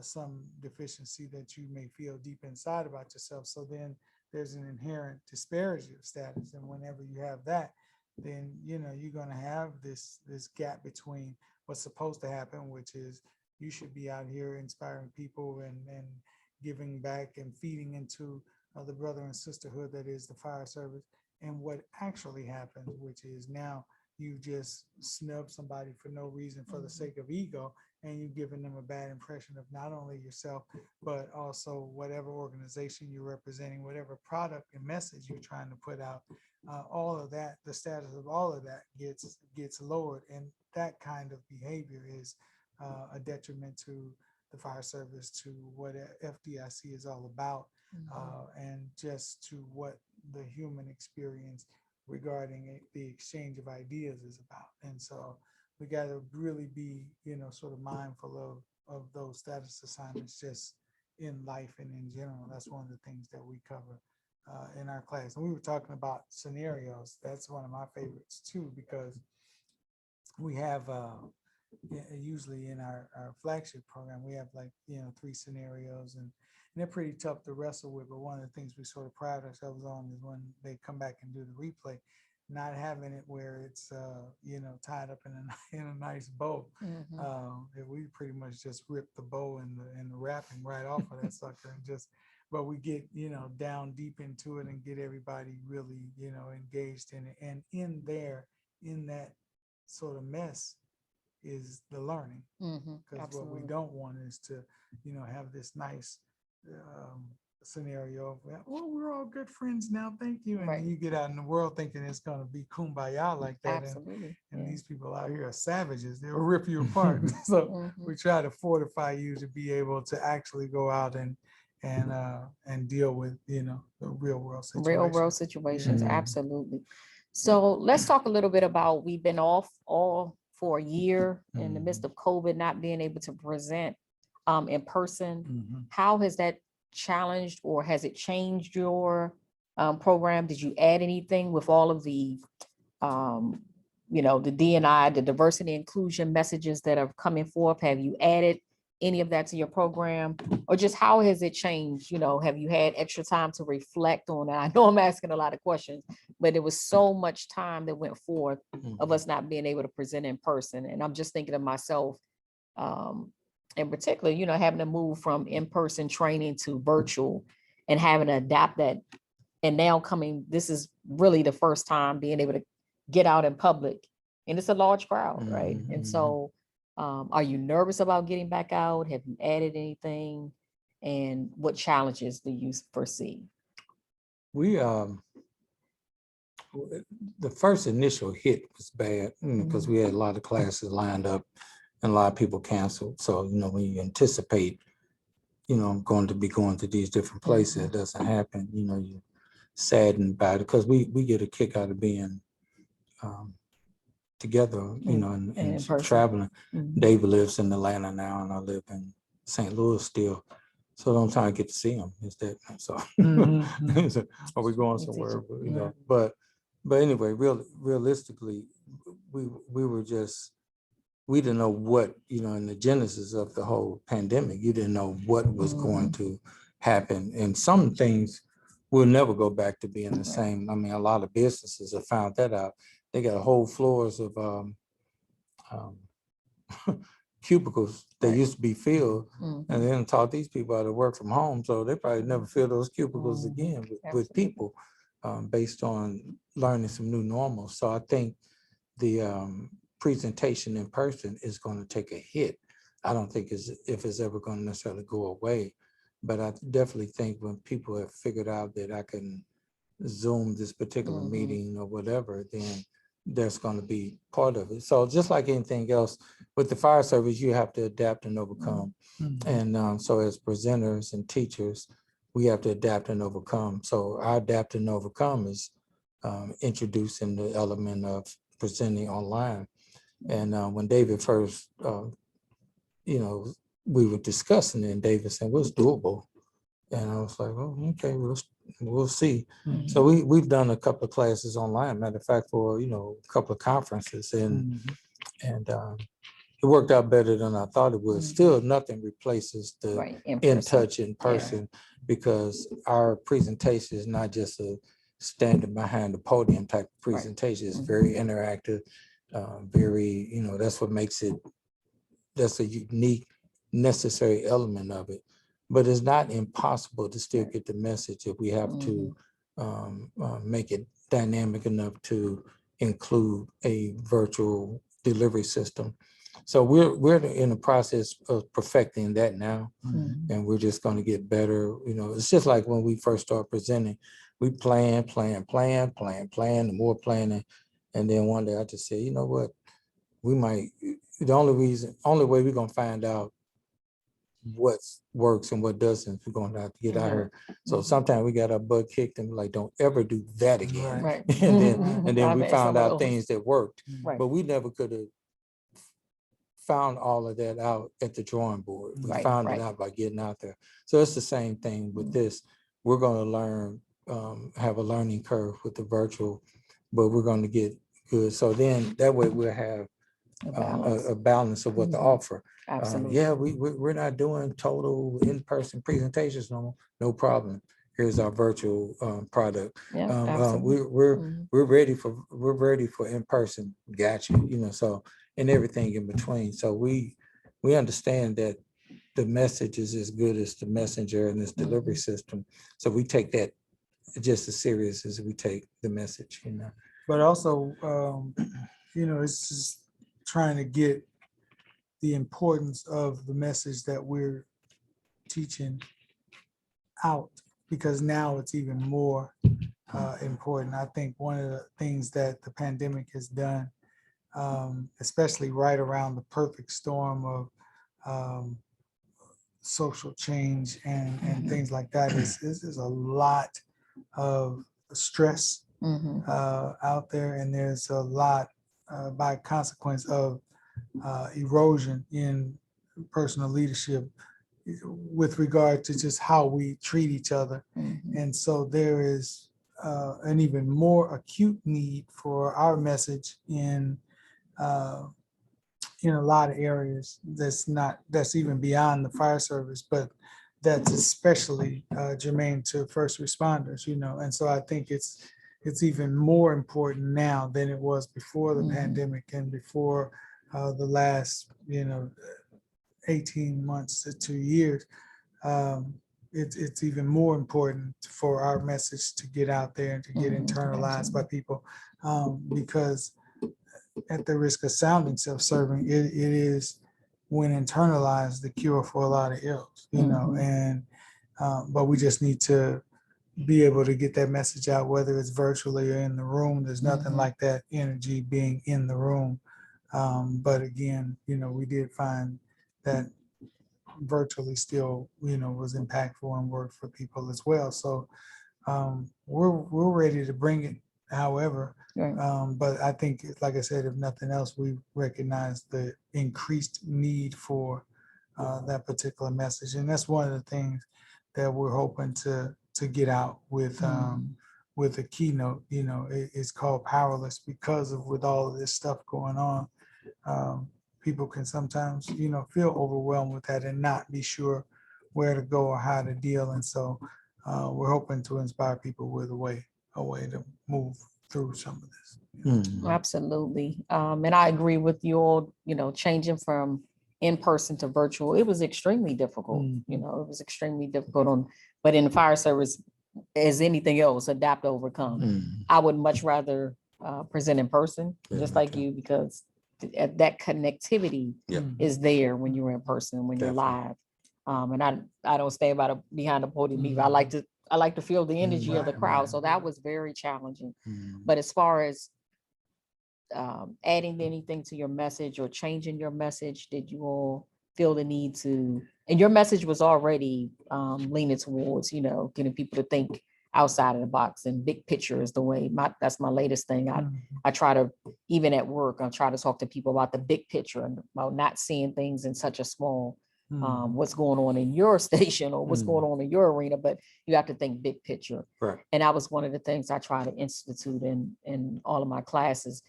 some deficiency that you may feel deep inside about yourself. So then there's an inherent disparity of status. And whenever you have that, then, you're going to have this gap between what's supposed to happen, which is you should be out here inspiring people and giving back and feeding into the brother and sisterhood that is the fire service, and what actually happens, which is now you just snub somebody for no reason, for the sake of ego, and you've given them a bad impression of not only yourself, but also whatever organization you're representing, whatever product and message you're trying to put out. All of that, the status of all of that gets lowered, and that kind of behavior is a detriment to the fire service, to what FDIC is all about, and just to what the human experience regarding the exchange of ideas is about. And so we got to really be, sort of mindful of those status assignments just in life and in general. That's one of the things that we cover in our class. And we were talking about scenarios. That's one of my favorites too, because we have usually in our flagship program, we have 3 scenarios, and they're pretty tough to wrestle with. But one of the things we sort of pride ourselves on is when they come back and do the replay, not having it where it's tied up in a nice bow. We pretty much just rip the bow and the wrapping right off of that sucker, but we get down deep into it and get everybody really engaged in it. And in that sort of mess is the learning, because what we don't want is to have this nice scenario of, well, we're all good friends now, thank you, and then you get out in the world thinking it's going to be kumbaya like that. Absolutely. And these people out here are savages. They'll rip you apart. So we try to fortify you to be able to actually go out and deal with the real world situations. Absolutely. So let's talk a little bit about, we've been off all for a year in the midst of COVID, not being able to present in person. How has that challenged, or has it changed your program? Did you add anything with all of the the D&I, the diversity inclusion messages that are coming forth? Have you added any of that to your program, or just how has it changed? Have you had extra time to reflect on it? I know I'm asking a lot of questions, but there was so much time that went forth of us not being able to present in person. And I'm just thinking of myself, in particular, having to move from in-person training to virtual and having to adapt that. And now this is really the first time being able to get out in public, and it's a large crowd, right? And so Are you nervous about getting back out? Have you added anything? And what challenges do you foresee? We, the first initial hit was bad because we had a lot of classes lined up and a lot of people canceled. So, when you anticipate, I'm going to be going to these different places, it doesn't happen, you're saddened by it because we get a kick out of being together, and traveling. David lives in Atlanta now and I live in St. Louis still. So I'm trying to get to see him instead. So, so are we going somewhere? But anyway, realistically, we didn't know what, in the genesis of the whole pandemic, you didn't know what was going to happen. And some things will never go back to being the same. I mean, a lot of businesses have found that out. They got whole floors of cubicles that used to be filled, and then taught these people how to work from home. So they probably never fill those cubicles again with people based on learning some new normals. So I think the presentation in person is going to take a hit. I don't think if it's ever going to necessarily go away, but I definitely think when people have figured out that I can Zoom this particular meeting or whatever, then there's going to be part of it. So just like anything else with the fire service, you have to adapt and overcome. And so as presenters and teachers, we have to adapt and overcome. So our adapt and overcome is introducing the element of presenting online. And when David first, we were discussing it, and David said, well, it's doable. And I was like, oh, okay, we'll see. So we've done a couple of classes online, matter of fact, for, a couple of conferences, and it worked out better than I thought it would. Still, nothing replaces the in touch in person, because our presentation is not just a standing behind the podium type of presentation. It's very interactive, very, that's what makes it, that's a unique, necessary element of it. But it's not impossible to still get the message if we have to make it dynamic enough to include a virtual delivery system. So we're in the process of perfecting that now, and we're just going to get better. It's just like when we first start presenting, we plan, the more planning, and then one day I just say, you know what, we might. The only way we're going to find out what works and what doesn't, we're going to have to get out here. So sometimes we got our butt kicked and like, don't ever do that again. and then we found out things that worked, but we never could have found all of that out at the drawing board. We found it out by getting out there. So it's the same thing with this. We're going to learn, have a learning curve with the virtual, but we're going to get good. So then that way we'll have a balance of what to offer. Absolutely. We're not doing total in-person presentations no more. No problem. Here's our virtual product. We're ready for in-person. Got you. So, and everything in between. So we understand that the message is as good as the messenger and this delivery system. So we take that just as serious as we take the message. But also, it's just trying to get the importance of the message that we're teaching out, because now it's even more important. I think one of the things that the pandemic has done, especially right around the perfect storm of social change and things like that, is a lot of stress out there, and there's a lot by consequence of erosion in personal leadership with regard to just how we treat each other. And so there is an even more acute need for our message in a lot of areas that's even beyond the fire service, but that's especially germane to first responders, and so I think it's even more important now than it was before the pandemic and before the last 18 months to 2 years. It's even more important for our message to get out there and to get internalized by people, because at the risk of sounding self-serving, it is when internalized the cure for a lot of ills, you know, and but we just need to be able to get that message out, whether it's virtually or in the room. There's nothing like that energy being in the room. But again, you know, we did find that virtually still, you know, was impactful and worked for people as well. So we're ready to bring it. However, but I think, like I said, if nothing else, we recognize the increased need for that particular message, and that's one of the things that we're hoping to get out with a keynote. You know, it's called Powerless because of with all of this stuff going on. People can sometimes, you know, feel overwhelmed with that and not be sure where to go or how to deal. And so we're hoping to inspire people with a way to move through some of this. Absolutely. And I agree with you all, you know, changing from in-person to virtual. It was extremely difficult. You know, it was extremely difficult but in the fire service, as anything else, adapt, overcome. I would much rather present in person, just like you, because that connectivity is there when you're in person, when you're live. And I don't stay behind the podium either. I like to feel the energy of the crowd. So that was very challenging. But as far as adding anything to your message or changing your message, did you all feel the need to, and your message was already leaning towards, you know, getting people to think outside of the box, and big picture is the way. That's my latest thing. I try to, even at work, I try to talk to people about the big picture and about not seeing things in such a small, what's going on in your station or what's going on in your arena, but you have to think big picture. Right. And that was one of the things I try to institute in all of my classes,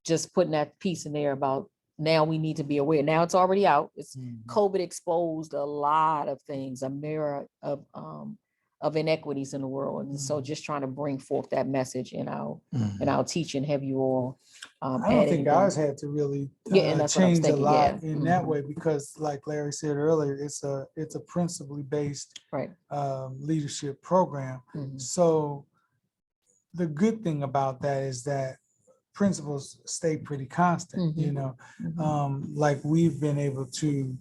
just putting that piece in there about now we need to be aware. Now it's already out. It's COVID exposed a lot of things, a mirror of inequities in the world. And so just trying to bring forth that message in our teaching. Have you all I don't think ours had to really change a lot in that way, because like Larry said earlier, it's a principally based leadership program. So the good thing about that is that principles stay pretty constant, you know, like we've been able to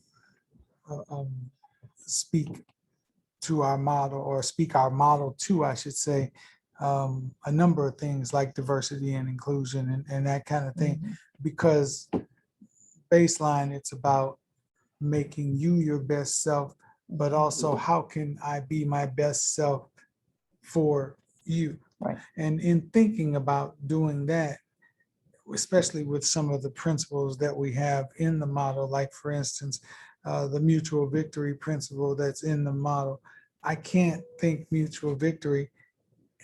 speak to our model, or speak our model to, I should say, a number of things like diversity and inclusion and that kind of thing, because baseline, it's about making you your best self, but also how can I be my best self for you? Right. And in thinking about doing that, especially with some of the principles that we have in the model, like for instance, the mutual victory principle that's in the model. I can't think mutual victory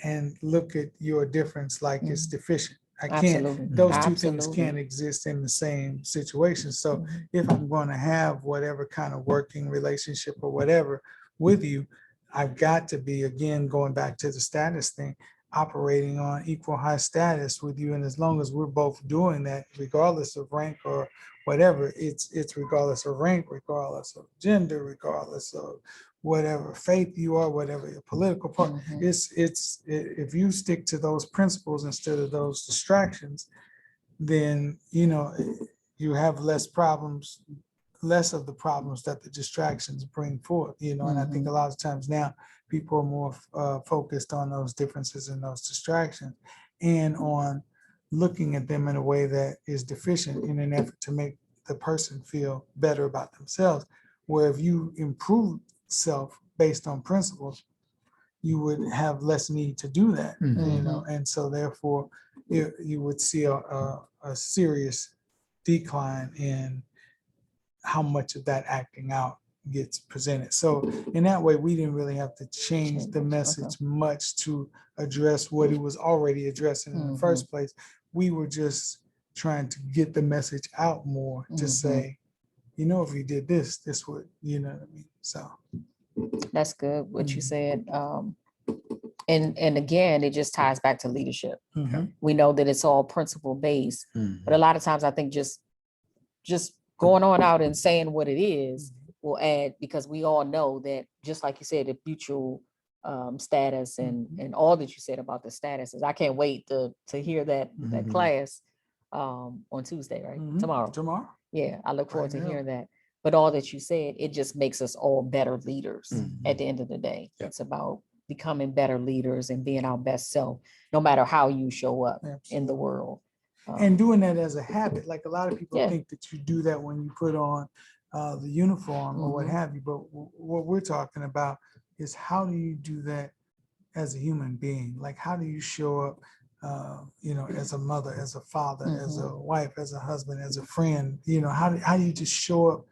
and look at your difference like it's deficient. I can't. Absolutely. Those two things can't exist in the same situation. So if I'm going to have whatever kind of working relationship or whatever with you, I've got to be, again, going back to the status thing, operating on equal high status with you. And as long as we're both doing that, regardless of rank or whatever, it's regardless of rank, regardless of gender, regardless of whatever faith you are, whatever your political part, it's if you stick to those principles instead of those distractions, then, you know, you have less of the problems that the distractions bring forth, you know. And I think a lot of times now people are more focused on those differences and those distractions, and on looking at them in a way that is deficient in an effort to make the person feel better about themselves. Where if you improve self based on principles, you would have less need to do that, you know. And so therefore you would see a serious decline in how much of that acting out gets presented. So in that way, we didn't really have to change the message much to address what it was already addressing in the first place. We were just trying to get the message out more to say, you know, if you did this would, you know what I mean? So that's good what you said. And again, it just ties back to leadership. We know that it's all principle based, but a lot of times I think just going on out and saying what it is will add, because we all know that, just like you said, the mutual status and all that you said about the statuses. I can't wait to hear that class on Tuesday, right? Tomorrow. Yeah, I look forward to now. hearing that. But all that you said, it just makes us all better leaders at the end of the day. Yeah. It's about becoming better leaders and being our best self, no matter how you show up in the Absolutely. world. And doing that as a habit, like a lot of people Yeah. think that you do that when you put on the uniform or what Mhm. have you. But what we're talking about is how do you do that as a human being? Like, how do you show up, as a mother, as a father, as a wife, as a husband, as a friend? How do you just show up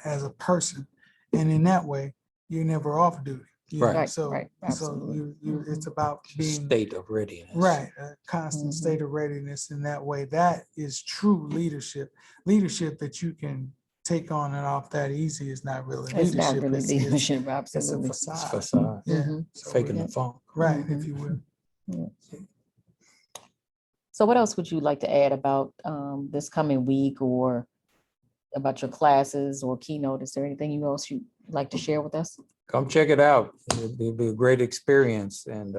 as a person? And in that way, you're never off duty. Right. Right, So, right, absolutely. it's about being State of readiness. right, a constant Mhm. state of readiness in that way. That is true leadership. Leadership that you can take on and off that easy is not really It's not leadership. really It's leadership, a absolutely. It's facade. facade. Yeah. Mhm. So Faking we- the funk. right, Mhm. if you will. So what else would you like to add about this coming week or about your classes or keynote? Is there anything else you'd like to share with us? Come check it out. It'll be a great experience, and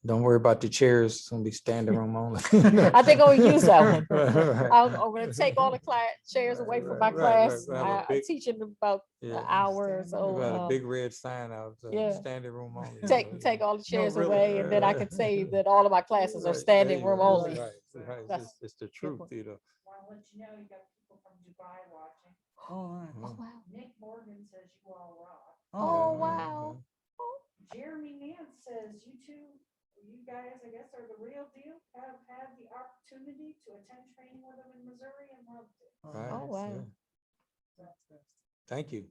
don't worry about the chairs. It's gonna be standing room only. I think I'm gonna use that one. Right. I'm gonna take all the chairs away from my Right, right, class. right. Have a I'm big- teaching about Yeah. an hour or We got a so. big red sign out, yeah. standing room only. Take all the chairs really. away, and then I can say that all of my classes are Right, standing there you room go. only. Right, right. That's It's the truth, one. you know. Want to let you know, you got people from Dubai watching. All right. Oh wow! Nick Morgan says you all rock. Oh wow! Jeremy Nance says you guys, I guess, are the real deal. Have had the opportunity to attend training with them in Missouri and loved it. Right, Oh wow! yeah. Thank you.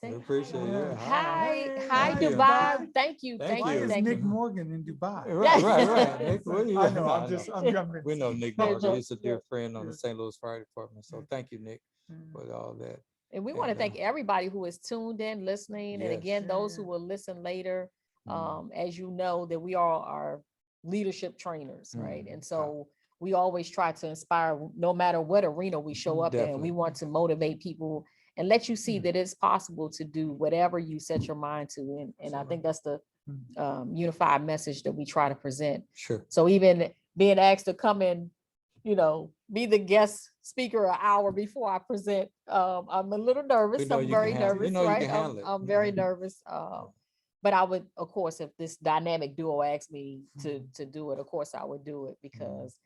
We Thank- appreciate it. Yeah. Hi, Hey, hi, thank you. Dubai. Thank you, Thank thank Why you, is thank Nick you. Morgan in Dubai? Right, right. Nick, what do you- I know, No, I'm no. just, I'm jumping. We know Nick Yeah, Morgan. no, He's a dear friend on the yeah. St. Louis Fire Department. So thank you, Nick, Mm. for all that. And we want to And, thank everybody who is tuned in, listening, and Yes. again, those who Yeah. will listen later. Mm. As you know, that we all are leadership trainers, right? Mm. And so we always try to inspire, no matter what arena we show up in. Definitely. We want to motivate people and let you see Mm. that it's possible to do whatever you set your mind to. And I think that's the unified message that we try to present. Sure. So even being asked to come in, be the guest speaker an hour before I present, I'm a little nervous. We know I'm you can very handle it. nervous, We know you right? can handle it. I'm very Mhm. nervous. But I would, of course, if this dynamic duo asked me Mm-hmm. to do it, of course I would do it because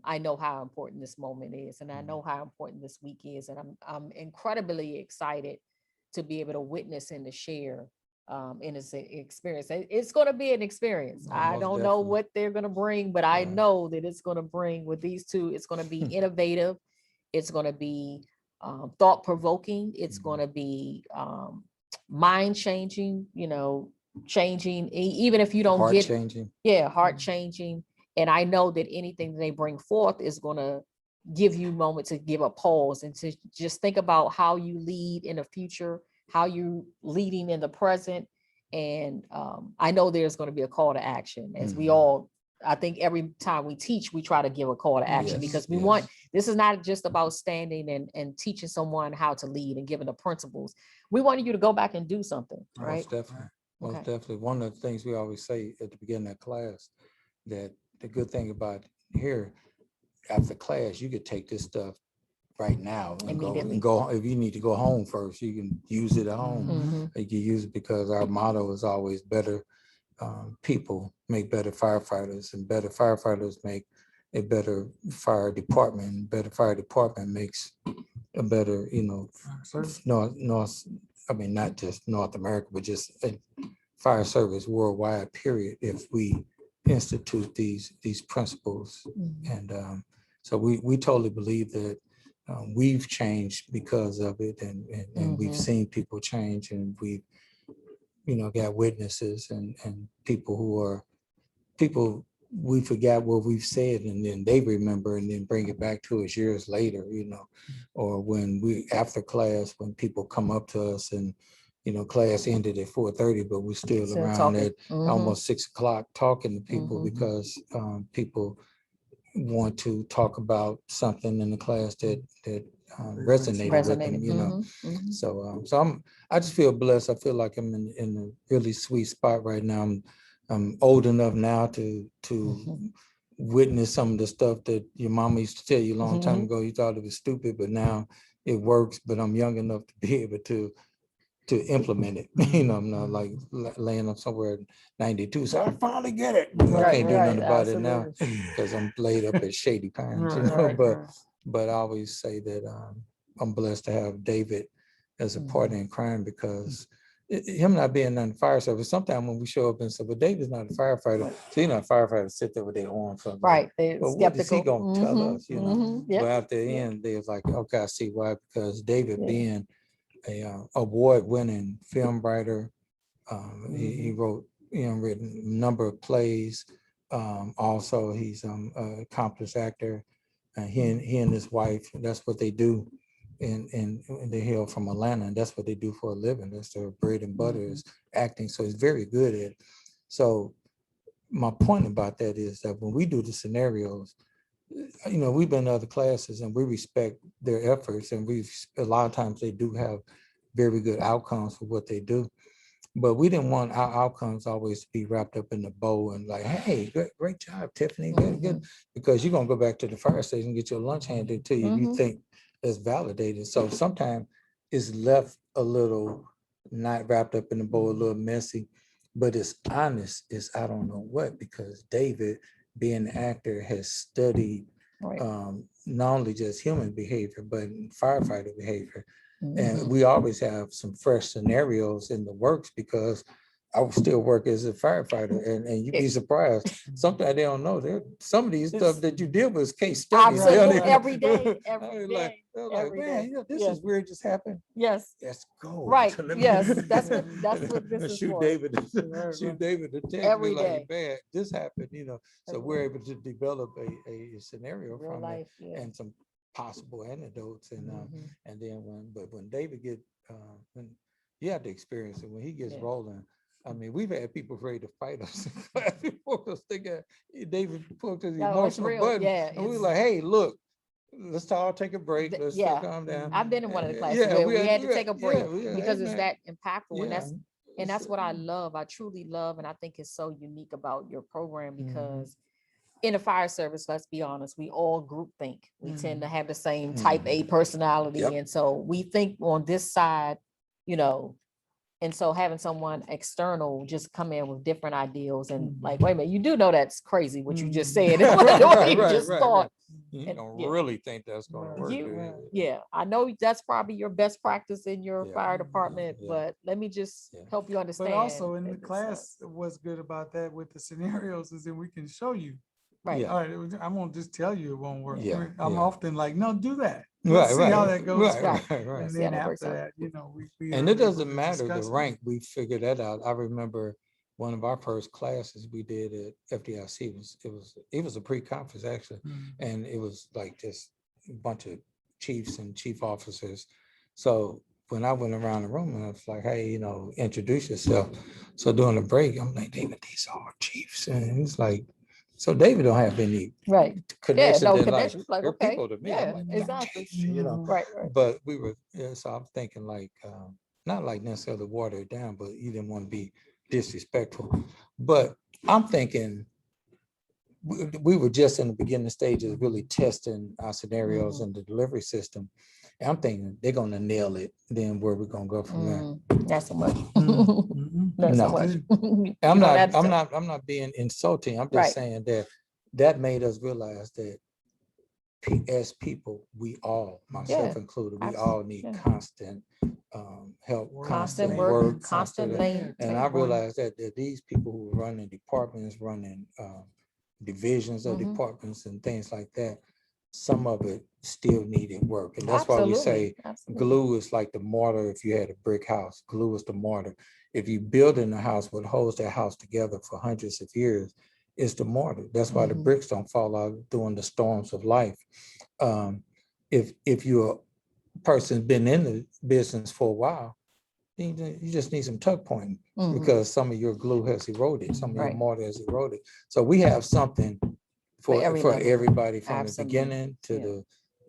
I know how important this moment is, and I Mm-hmm. know how important this week is, and I'm incredibly excited to be able to witness and to share in this experience. It's going to be an experience. Oh, I most don't know definitely. what they're going to bring, but I Right. know that it's going to bring with these two. It's going to be innovative. It's going to be thought provoking. It's Mhm. going to be mind changing. Changing even if you don't Heart get changing. heart changing. And I know that anything they bring forth is going to give you a moment to give a pause and to just think about how you lead in the future, how you leading in the present. And I know there's going to be a call to action as we Mhm. all, I think every time we teach, we try to give a call to action Yes, because we yes. want, this is not just about standing and teaching someone how to lead and giving the principles. We want you to go back and do something, right? Most definitely. Most Okay. definitely. One of the things we always say at the beginning of class, that the good thing about here, after class, you could take this stuff right now and Immediately. go. If you need to go home first, you can use it at home. Mhm. You can use it because our motto is always better people make better firefighters, and better firefighters make a better fire department. Better fire department makes a better, not just North America, but just a fire service worldwide, period, if we institute these principles. Mhm. And so we totally believe that we've changed because of it, and we've Mhm. seen people change, and we've got witnesses and people we forgot what we've said, and then they remember and then bring it back to us years later, or when we after class, when people come up to us and class ended at 4:30, but we're still Still around talking. at Mhm. almost 6 o'clock talking to people Mhm. because people want to talk about something in the class that resonated with them, Resonated. Mhm. So I just feel blessed. I feel like I'm in a really sweet spot right now. I'm old enough now to Mhm. witnessed some of the stuff that your mama used to tell you a long time ago. You thought it was stupid, but now it works. But I'm young enough to be able to implement it. You know, I'm not like laying up somewhere at 92. So I finally get it. I can't do nothing about it now because I'm laid up at Shady Pines. You know, but I always say that I'm blessed to have David as a partner in crime, because him not being on the fire service, sometimes when we show up and say, well, David's not a firefighter, so he's not a firefighter, sit there with their arms up. Right. They're But what is he skeptical. gonna tell us? You know, Yep. but at the end, they was like, okay, I see why, because David being a award-winning film writer, he wrote, written a number of plays. Also, he's an accomplished actor. He and his wife, that's what they do. And they hail from Atlanta, and that's what they do for a living. That's their bread and butter is acting. So he's very good at it. So my point about that is that when we do the scenarios, we've been to other classes and we respect their efforts, and a lot of times they do have very good outcomes for what they do. But we didn't want our outcomes always to be wrapped up in the bow and like, hey, great job, Tiffany, good. Because you're gonna go back to the fire station and get your lunch handed to you. You think it's validated. So sometimes it's left a little not wrapped up in the bow, a little messy, but it's honest. It's I don't know what, because David, being an actor, has studied not only just human behavior, but firefighter behavior. And we always have some fresh scenarios in the works, because I still work as a firefighter, and you'd be surprised. Sometimes they don't know. Some of these stuff that you deal with is case studies. Absolutely. Every day, every day. Like, man, this is weird, just happened. Yes. Let's go. Right. Yes. That's what this is shoot for. David. Shoot David to tell me like, man, this happened. So we're able to develop a scenario Real from life, it and some possible anecdotes. And then when David get when you have to experience it, when he gets rolling. I mean, we've had people ready to fight us in class before us. They got David put his emotional button, and we were like, "Hey, look, let's all take a break. Let's calm down." I've been in one of the classes where we had to take a break because it's that impactful, and that's what I love. I truly love, and I think it's so unique about your program, because in the fire service, let's be honest, we all group think. We tend to have the same type A personality, and so we think on this side, And so having someone external just come in with different ideals and like, wait a minute, you do know that's crazy what you just said. What you just thought. You don't really think that's going to work. Yeah, I know that's probably your best practice in your fire department, but let me just help you understand. But also in the class, what's good about that with the scenarios is that we can show you. Right. All right, I won't just tell you it won't work. Yeah, I'm often like, no, do that. Let's see how that goes. Right. And then after that, we and it doesn't matter the rank. We figured that out. I remember one of our first classes we did at FDIC it was a pre-conference actually, and it was like just a bunch of chiefs and chief officers. So when I went around the room and I was like, hey, introduce yourself. So during the break, I'm like, David, these are all chiefs, and he's like, so David don't have any connection. Like, they're people to me. Yeah, like, exactly. Right. But we were, so I'm thinking like, not like necessarily water it down, but you didn't want to be disrespectful. But I'm thinking we were just in the beginning stages, really testing our scenarios and the delivery system. And I'm thinking they're going to nail it. Then where we're going to go from there? Not so much. Not so much. I'm not being insulting. I'm just saying that made us realize that as people, we all, myself included, we all need constant help, constant work, constant lane. And I realized that these people who are running departments, running divisions of departments and things like that, some of it still needed work. And that's why we say glue is like the mortar. If you had a brick house, glue is the mortar. If you build in a house, what holds that house together for hundreds of years is the mortar. That's why the bricks don't fall out during the storms of life. If you're a person been in the business for a while, you just need some tuck pointing because some of your glue has eroded, some of your mortar has eroded. So we have something for everybody from the beginning to the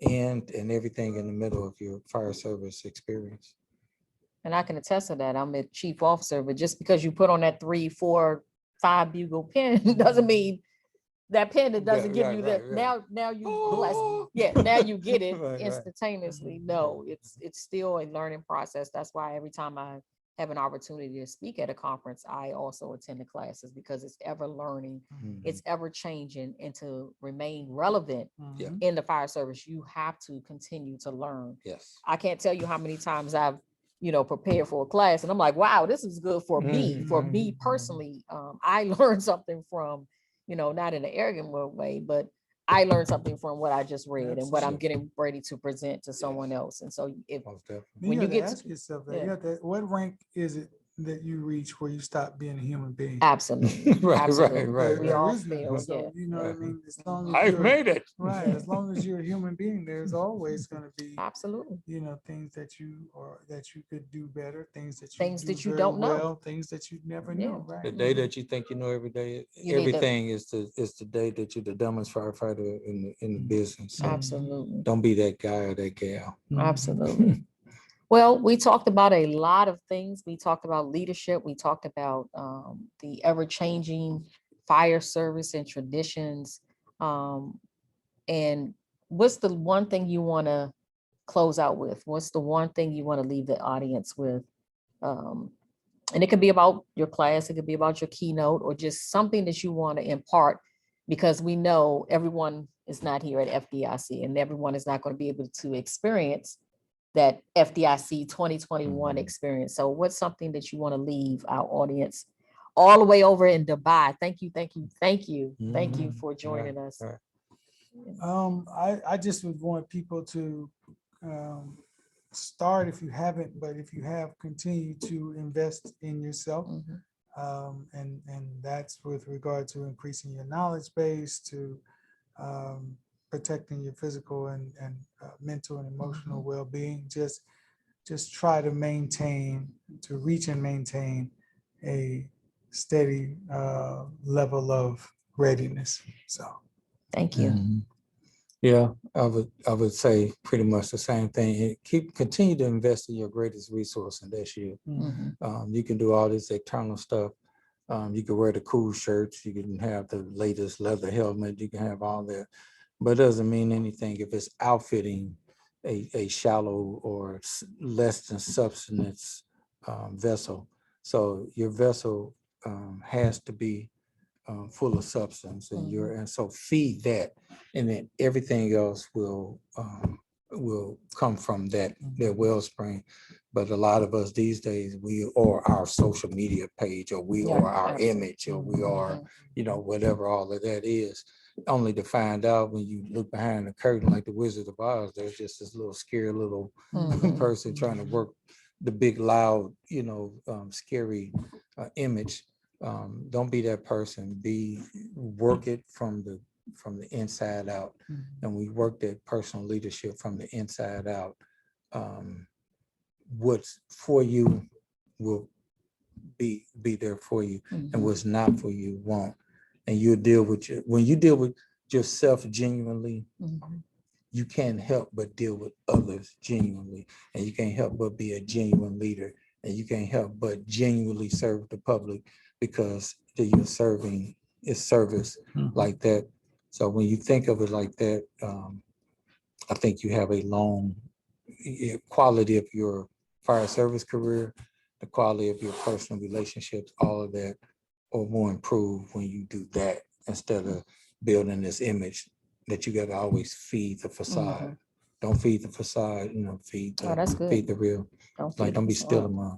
end and everything in the middle of your fire service experience. And I can attest to that. I'm a chief officer, but just because you put on that 3, 4, 5 bugle pin doesn't mean that pen that doesn't give right, you right, that. right. Now you bless. Oh. Yeah, now you get it Right, right. instantaneously. No, it's still a learning process. That's why every time I have an opportunity to speak at a conference, I also attend the classes because it's ever learning, it's ever changing, and to remain relevant Yeah. in the fire service, you have to continue to learn. Yes. I can't tell you how many times I've, prepared for a class and I'm like, wow, this is good for me personally. I learned something from, not in an arrogant way, but I learned something from what I just read and what I'm getting ready to present to someone else. And so if Most definitely. when you get ask yourself that, yeah. you have to, what rank is it that you reach where you stop being a human being? absolutely, Right, absolutely. right, We There all is none. fail, So, yeah. you know what I Right. mean? As long as I you're made it. right, as long as you're a human being, there's always going to be, Absolutely. things that you could do better, things that you Things do that you very don't know. well, things that you never Yeah. know, The right? day that you think you know every day, You need to- everything is the day that you're the dumbest firefighter in the business. So Absolutely. don't be that guy or that gal. Absolutely. Well, we talked about a lot of things. We talked about leadership. We talked about the ever-changing fire service and traditions. And what's the one thing you want to close out with? What's the one thing you want to leave the audience with? And it could be about your class, it could be about your keynote, or just something that you want to impart, because we know everyone is not here at FDIC and everyone is not going to be able to experience that FDIC 2021 experience. So what's something that you want to leave our audience all the way over in Dubai? Thank you for joining us. Right. I just would want people to start, if you haven't, but if you have, continue to invest in yourself. And that's with regard to increasing your knowledge base, to protecting your physical and mental and emotional well-being. Just try to reach and maintain a steady level of readiness. So Thank you. Yeah, I would say pretty much the same thing. Continue to invest in your greatest resource, and that's you. You can do all this external stuff. You can wear the cool shirts, you can have the latest leather helmet, you can have all that, but it doesn't mean anything if it's outfitting a shallow or less than substance vessel. So your vessel has to be full of substance, and so feed that, and then everything else will come from that wellspring. But a lot of us these days, we are our social media page, or we are our image, or we are, whatever all of that is, only to find out when you look behind the curtain like the Wizard of Oz, there's just this little scary little person trying to work the big loud, scary image. Don't be that person. Work it from the inside out. And we work that personal leadership from the inside out. What's for you will be there for you, and what's not for you won't. And you'll deal with when you deal with yourself genuinely, you can't help but deal with others genuinely, and you can't help but be a genuine leader, and you can't help but genuinely serve the public, because you're serving is service like that. So when you think of it like that, I think you have a long quality of your fire service career, the quality of your personal relationships, all of that, or more improved when you do that, instead of building this image that you got to always feed the facade. Don't feed the facade, feed the real. Don't be stealing my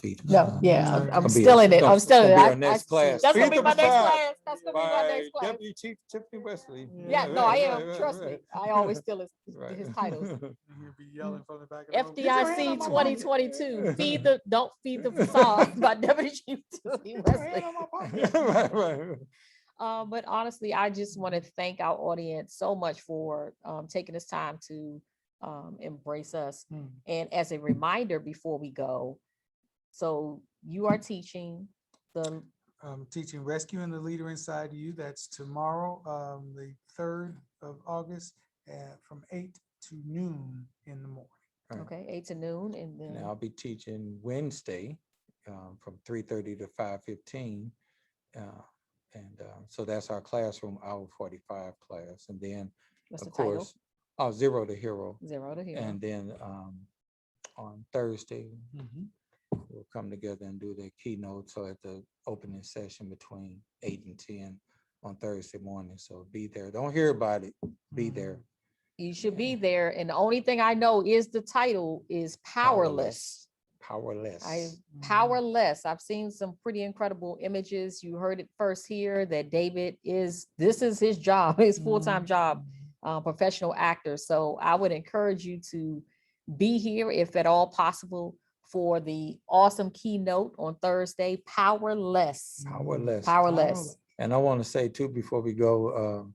feed. I'm stealing it. I'm stealing it. Our next class. That's gonna Feed be the my next facade class. That's gonna be my by next class. Deputy Chief Tiffanye Wesley. Yeah, no, I am. Trust me. I always steal his titles. you'll be yelling from the back of the room, "Get your hand FDIC out my pocket." 2022. Don't feed the facade by Deputy Chief Tiffanye Wesley. But honestly, I just want to thank our audience so much for taking this time to embrace us. And as a reminder before we go, so you are teaching teaching Rescuing the Leader Inside You. That's tomorrow, the 3rd of August, from 8 to noon in the morning. Okay, 8 to noon, and then I'll be teaching Wednesday from 3:30 to 5:15. And so that's our classroom hour 45 class. And then, What's the of title? course, Zero to Hero. Zero to Hero. And then on Thursday, Mhm. we'll come together and do the keynote. So at the opening session between 8 and 10 on Thursday morning. So be there. Don't hear about it. Be there. You should be there. And the only thing I know is the title is Powerless. Powerless. Powerless. I've seen some pretty incredible images. You heard it first here that this is his job, his full-time job, professional actor. So I would encourage you to be here if at all possible for the awesome keynote on Thursday, Powerless. Powerless. Powerless. And I want to say too, before we go,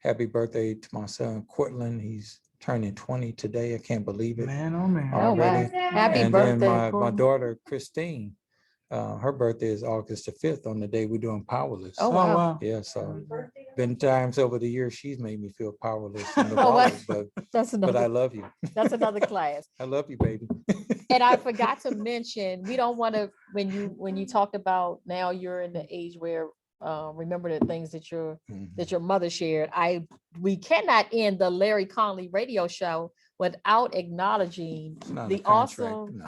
happy birthday to my son, Cortland. He's turning 20 today. I can't believe it. Man, oh man. Oh, wow. Already. Happy And birthday. then my Cortland. daughter, Christine, her birthday is August the 5th on the day we're doing Powerless. Oh, Oh, wow. wow. Yeah, so Happy birthday to been me. times over the years she's made me feel powerless in the Oh, wow. body, That's but I another, love you. that's another class. I love you, baby. And I forgot to mention, we don't want to, when you talked about now you're in the age where remember the things that your mother shared. We cannot end the Larry Conley radio show without acknowledging It's not a the contract, awesome.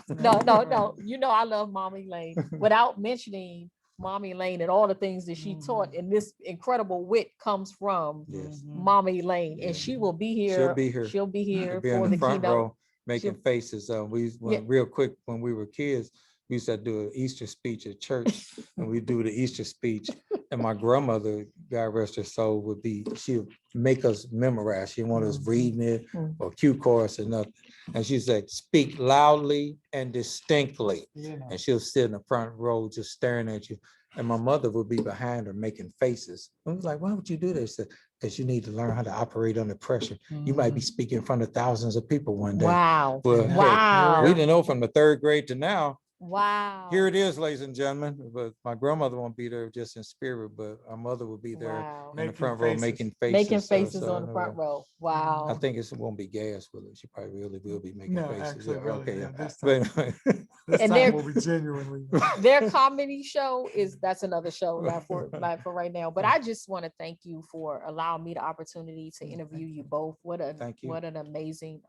no. No. You know I love Mommy Lane without mentioning Mommy Lane and all the things that she taught. And this incredible wit comes from Yes. Mommy Lane, and Yeah. she will be here. She'll be here. She'll be here She'll be for in the the front keynote. row making She'll- faces. We went real quick when we were kids. We used to do an Easter speech at church, and we do the Easter speech. And my grandmother, God rest her soul, she'd make us memorize. She didn't want us reading it or cue cards or nothing. And she said, speak loudly and distinctly. Yeah. And she'll sit in the front row just staring at you. And my mother would be behind her making faces. I was like, why would you do this? She said, because you need to learn how to operate under pressure. You might be speaking in front of thousands of people one day. Wow. Well, hey, Wow. we didn't know from the 3rd grade to now. Wow. Here it is, ladies and gentlemen. But my grandmother won't be there just in spirit, but our mother will be there Wow. in the Making front row faces. making faces. Making So- faces so, on the front row. Wow. I think it won't be gas, will it? She probably really will be making No, faces. actually, Yeah, really, okay, yeah, yeah. this time. But This And time they're- will be genuinely. Their comedy show that's another show not for right now. But I just want to thank you for allowing me the opportunity to interview you both. Thank you. What an amazing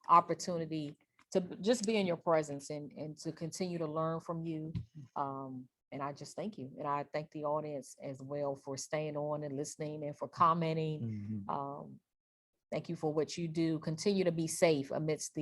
opportunity to just be in your presence and to continue to learn from you. And I just thank you. And I thank the audience as well for staying on and listening and for commenting. Mhm. Thank you for what you do. Continue to be safe amidst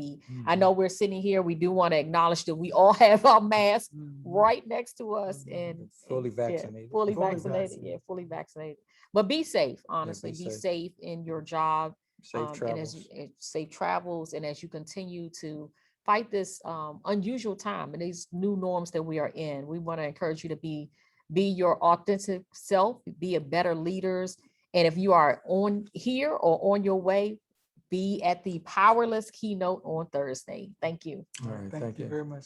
I know we're sitting here. We do want to acknowledge that we all have our masks right next to us and Fully yeah, vaccinated. fully Fully vaccinated. vaccinated. Yeah, fully vaccinated. But be safe, honestly, be be safe. safe in your job. Safe And as travels. safe travels, and as you continue to fight this unusual time and these new norms that we are in, we want to encourage you to be your authentic self, be a better leaders. And if you are on here or on your way, be at the Powerless keynote on Thursday. Thank you. All right, Thank you very much.